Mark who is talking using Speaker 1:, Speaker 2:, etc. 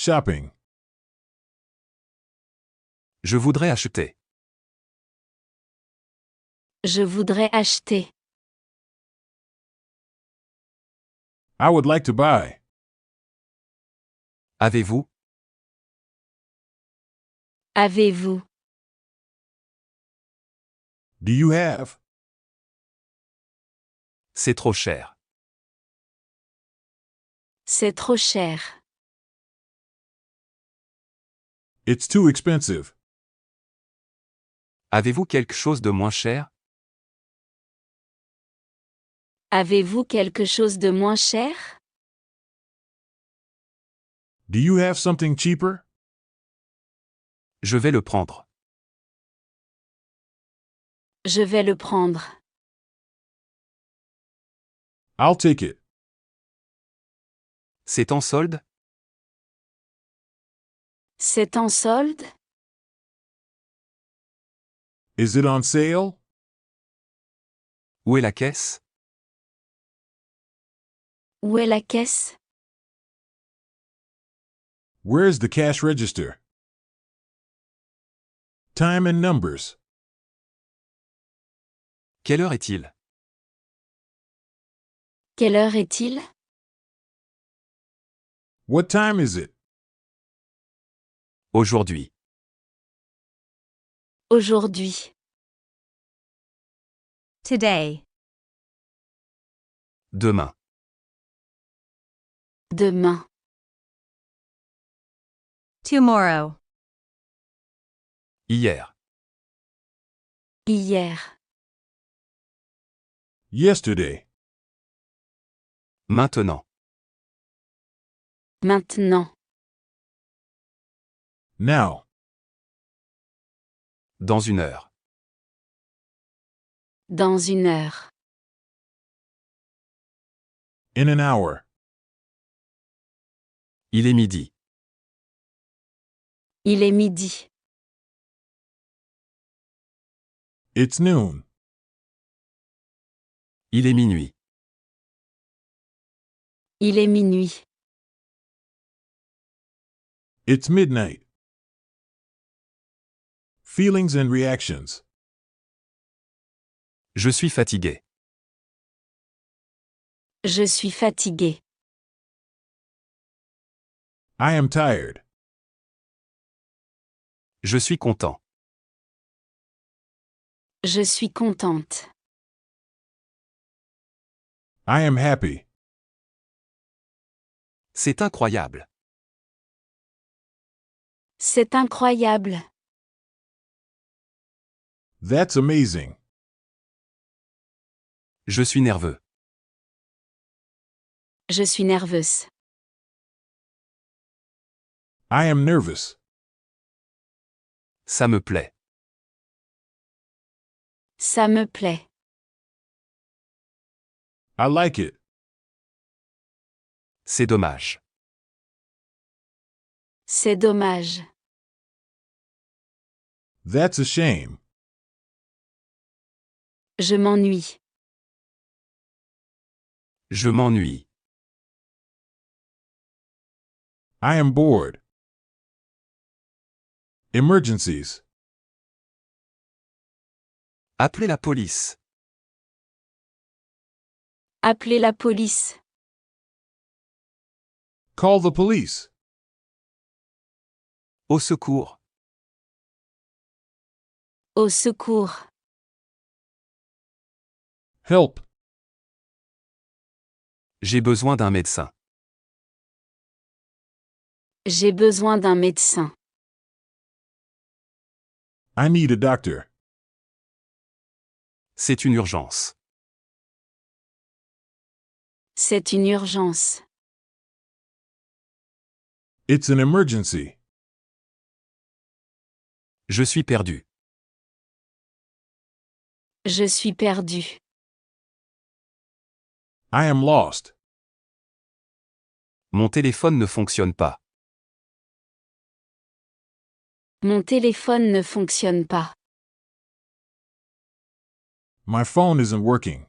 Speaker 1: Shopping.
Speaker 2: Je voudrais acheter.
Speaker 3: Je voudrais acheter.
Speaker 1: I would like to buy.
Speaker 2: Avez-vous?
Speaker 3: Avez-vous?
Speaker 1: Do you have?
Speaker 2: C'est trop cher.
Speaker 3: C'est trop cher.
Speaker 1: It's too expensive.
Speaker 2: Avez-vous quelque chose de moins cher?
Speaker 3: Avez-vous quelque chose de moins cher?
Speaker 1: Do you have something cheaper?
Speaker 2: Je vais le prendre.
Speaker 3: Je vais le prendre.
Speaker 1: I'll take it.
Speaker 2: C'est en solde?
Speaker 3: C'est en solde?
Speaker 1: Is it on sale?
Speaker 2: Où est la caisse?
Speaker 3: Où est la caisse?
Speaker 1: Where's the cash register? Time and numbers.
Speaker 2: Quelle heure est-il?
Speaker 3: Quelle heure est-il?
Speaker 1: What time is it?
Speaker 2: Aujourd'hui.
Speaker 3: Aujourd'hui.
Speaker 4: Today.
Speaker 2: Demain.
Speaker 3: Demain.
Speaker 4: Tomorrow.
Speaker 2: Hier.
Speaker 3: Hier.
Speaker 1: Yesterday.
Speaker 2: Maintenant.
Speaker 3: Maintenant.
Speaker 1: Now.
Speaker 2: Dans une heure.
Speaker 3: Dans une heure.
Speaker 1: In an hour.
Speaker 2: Il est midi.
Speaker 3: Il est midi.
Speaker 1: It's noon.
Speaker 2: Il est minuit.
Speaker 3: Il est minuit.
Speaker 1: It's midnight. Feelings and reactions.
Speaker 2: Je suis fatigué.
Speaker 3: Je suis fatigué.
Speaker 1: I am tired.
Speaker 2: Je suis content.
Speaker 3: Je suis contente.
Speaker 1: I am happy.
Speaker 2: C'est incroyable.
Speaker 3: C'est incroyable.
Speaker 1: That's amazing.
Speaker 2: Je suis nerveux.
Speaker 3: Je suis nerveuse.
Speaker 1: I am nervous.
Speaker 2: Ça me plaît.
Speaker 3: Ça me plaît.
Speaker 1: I like it.
Speaker 2: C'est dommage.
Speaker 3: C'est dommage.
Speaker 1: That's a shame.
Speaker 3: Je m'ennuie.
Speaker 2: Je m'ennuie.
Speaker 1: I am bored. Emergencies.
Speaker 2: Appelez la police.
Speaker 3: Appelez la police.
Speaker 1: Call the police.
Speaker 2: Au secours.
Speaker 3: Au secours.
Speaker 1: Help.
Speaker 2: J'ai besoin d'un médecin.
Speaker 3: J'ai besoin d'un médecin.
Speaker 1: I need a doctor.
Speaker 2: C'est une urgence.
Speaker 3: C'est une urgence.
Speaker 1: It's an emergency.
Speaker 2: Je suis perdu.
Speaker 3: Je suis perdu.
Speaker 1: I am lost.
Speaker 2: Mon téléphone ne fonctionne pas.
Speaker 3: Mon téléphone ne fonctionne pas.
Speaker 1: My phone isn't working.